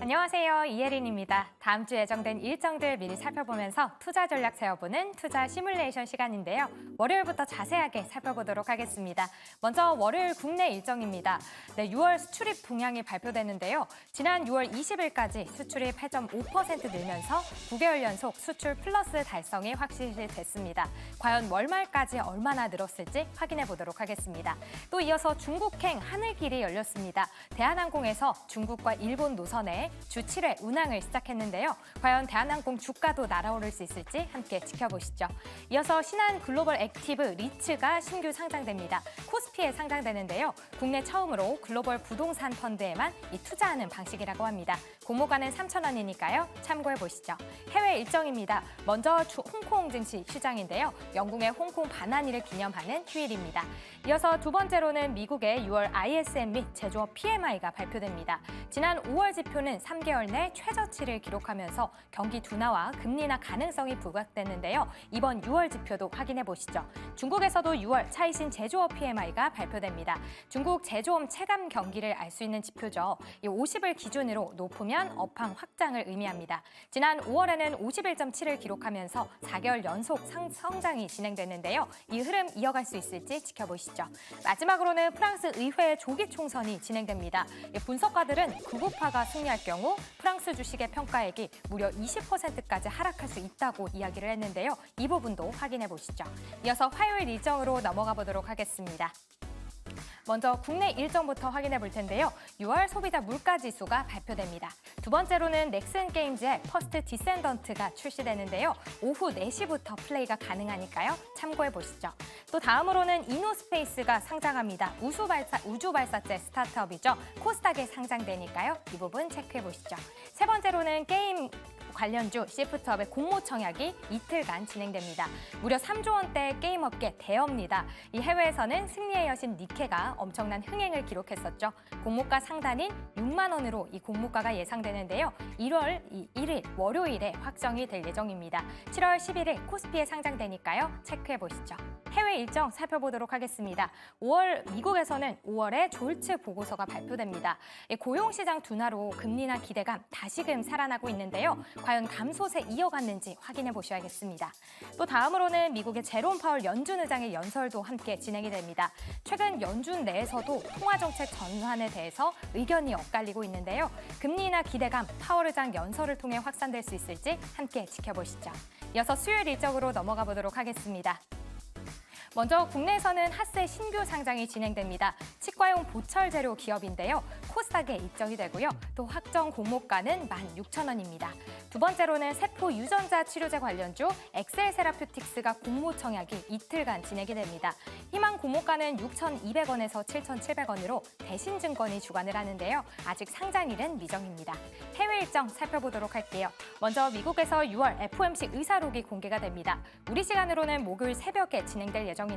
안녕하세요. 이혜린입니다. 다음 주 예정된 일정들 미리 살펴보면서 투자 전략 세워보는 투자 시뮬레이션 시간인데요. 월요일부터 자세하게 살펴보도록 하겠습니다. 먼저 월요일 국내 일정입니다. 6월 수출입 동향이 발표되는데요. 지난 6월 20일까지 수출이 8.5% 늘면서 9개월 연속 수출 플러스 달성이 확실히 됐습니다. 과연 월말까지 얼마나 늘었을지 확인해 보도록 하겠습니다. 또 이어서 중국행 하늘길이 열렸습니다. 대한항공에서 중국과 일본 노선에 주 7회 운항을 시작했는데요. 과연 대한항공 주가도 날아오를 수 있을지 함께 지켜보시죠. 이어서 신한 글로벌 액티브 리츠가 신규 상장됩니다. 코스피에 상장되는데요. 국내 처음으로 글로벌 부동산 펀드에만 투자하는 방식이라고 합니다. 공모가는 3,000원이니까요. 참고해 보시죠. 해외 일정입니다. 먼저 홍콩 증시 휴장인데요. 영국의 홍콩 반환일을 기념하는 휴일입니다. 이어서 두 번째로는 미국의 6월 ISM 및 제조업 PMI가 발표됩니다. 지난 5월 지표는 3개월 내 최저치를 기록하면서 경기 둔화와 금리 인하 가능성이 부각됐는데요. 이번 6월 지표도 확인해 보시죠. 중국에서도 6월 차이신 제조업 PMI가 발표됩니다. 중국 제조업 체감 경기를 알 수 있는 지표죠. 50을 기준으로 높으면 업황 확장을 의미합니다. 지난 5월에는 51.7을 기록하면서 4개월 연속 성장이 진행됐는데요. 이 흐름 이어갈 수 있을지 지켜보시죠. 마지막으로는 프랑스 의회 조기 총선이 진행됩니다. 분석가들은 극우파가 승리할 경우 프랑스 주식의 평가액이 무려 20%까지 하락할 수 있다고 이야기를 했는데요. 이 부분도 확인해 보시죠. 이어서 화요일 일정으로 넘어가 보도록 하겠습니다. 먼저 국내 일정부터 확인해 볼 텐데요. 6월 소비자 물가지수가 발표됩니다. 두 번째로는 넥슨 게임즈의 퍼스트 디센던트가 출시되는데요. 오후 4시부터 플레이가 가능하니까요. 참고해 보시죠. 또 다음으로는 이노스페이스가 상장합니다. 우주발사체 스타트업이죠. 코스닥에 상장되니까요. 이 부분 체크해 보시죠. 세 번째로는 게임 관련주 시프트업의 공모 청약이 이틀간 진행됩니다. 무려 3조 원대의 게임업계 대여입니다. 이 해외에서는 승리의 여신 니케가 엄청난 흥행을 기록했었죠. 공모가 상단인 6만 원으로 이 공모가가 예상되는데요. 1월 1일 월요일에 확정이 될 예정입니다. 7월 11일 코스피에 상장되니까요. 체크해 보시죠. 해외 일정 살펴보도록 하겠습니다. 미국에서는 5월에 졸츠 보고서가 발표됩니다. 고용시장 둔화로 금리 인하 기대감 다시금 살아나고 있는데요. 과연 감소세 이어갔는지 확인해 보셔야겠습니다. 또 다음으로는 미국의 제롬 파월 연준 의장의 연설도 함께 진행이 됩니다. 최근 연준 내에서도 통화정책 전환에 대해서 의견이 엇갈리고 있는데요. 금리 인하 기대감 파월 의장 연설을 통해 확산될 수 있을지 함께 지켜보시죠. 이어서 수요일 일정으로 넘어가 보도록 하겠습니다. 먼저 국내에서는 핫세 신규 상장이 진행됩니다. 치과용 보철 재료 기업인데요. 코스닥에 입점이 되고요. 또 확정 공모가는 16,000원입니다. 두 번째로는 세포 유전자 치료제 관련주 엑셀 세라퓨틱스가 공모 청약이 이틀간 진행이 됩니다. 희망 공모가는 6,200원에서 7,700원으로 대신증권이 주관을 하는데요. 아직 상장일은 미정입니다. 해외 일정 살펴보도록 할게요. 먼저 미국에서 6월 FOMC 의사록이 공개가 됩니다. 우리 시간으로는 목요일 새벽에 진행될 예정인데요.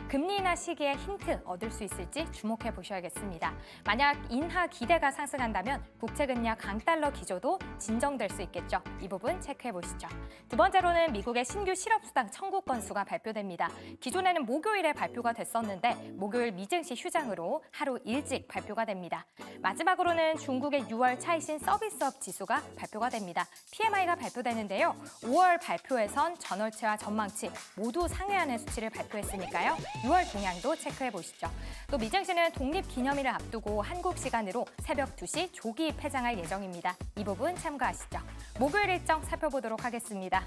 금리 인하 시기에 힌트 얻을 수 있을지 주목해 보셔야겠습니다. 만약 인하 기대가 상승한다면 국채금리와 강달러 기조도 진정될 수 있겠죠. 이 부분 체크해 보시죠. 두 번째로는 미국의 신규 실업수당 청구 건수가 발표됩니다. 기존에는 목요일에 발표가 됐었는데 목요일 미증시 휴장으로 하루 일찍 발표가 됩니다. 마지막으로는 중국의 6월 차이신 서비스업 지수가 발표가 됩니다. PMI가 발표되는데요. 5월 발표에선 전월치와 전망치 모두 상회하는 수치를 발표했으니까요. 6월 동향도 체크해 보시죠. 또 미증시는 독립기념일을 앞두고 한국 시간으로 새벽 2시 조기 폐장할 예정입니다. 이 부분 참고하시죠. 목요일 일정 살펴보도록 하겠습니다.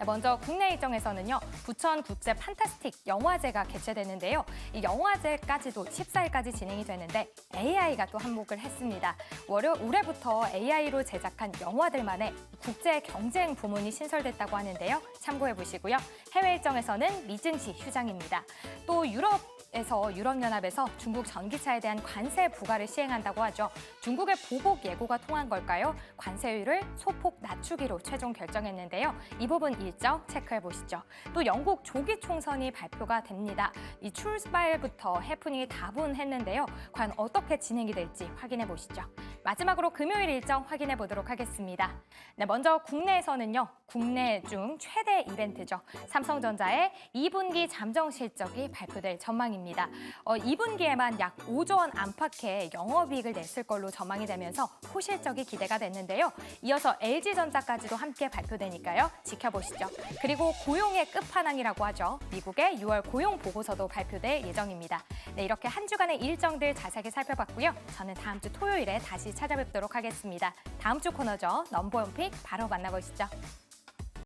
먼저 국내 일정에서는요. 부천 국제 판타스틱 영화제가 개최되는데요. 이 영화제까지도 14일까지 진행이 되는데 AI가 또 한몫을 했습니다. 올해부터 AI로 제작한 영화들만의 국제 경쟁 부문이 신설됐다고 하는데요. 참고해 보시고요. 해외 일정에서는 미증시 휴장입니다. 또 유럽연합에서 중국 전기차에 대한 관세 부과를 시행한다고 하죠. 중국의 보복 예고가 통한 걸까요? 관세율을 소폭 낮추기로 최종 결정했는데요. 이 부분 일정 체크해 보시죠. 또 영국 조기 총선이 발표가 됩니다. 이 출발부터 해프닝이 다분했는데요. 과연 어떻게 진행이 될지 확인해 보시죠. 마지막으로 금요일 일정 확인해 보도록 하겠습니다. 네, 먼저 국내에서는요. 국내 중 최대 이벤트죠. 삼성전자의 2분기 잠정 실적이 발표될 전망입니다. 일정입니다. 2분기에만 약 5조 원 안팎의 영업이익을 냈을 걸로 전망이 되면서 호실적이 기대가 됐는데요. 이어서 LG전자까지도 함께 발표되니까요. 지켜보시죠. 그리고 고용의 끝판왕이라고 하죠. 미국의 6월 고용 보고서도 발표될 예정입니다. 네, 이렇게 한 주간의 일정들 자세하게 살펴봤고요. 저는 다음 주 토요일에 다시 찾아뵙도록 하겠습니다. 다음 주 코너죠. 넘버원 픽 바로 만나보시죠.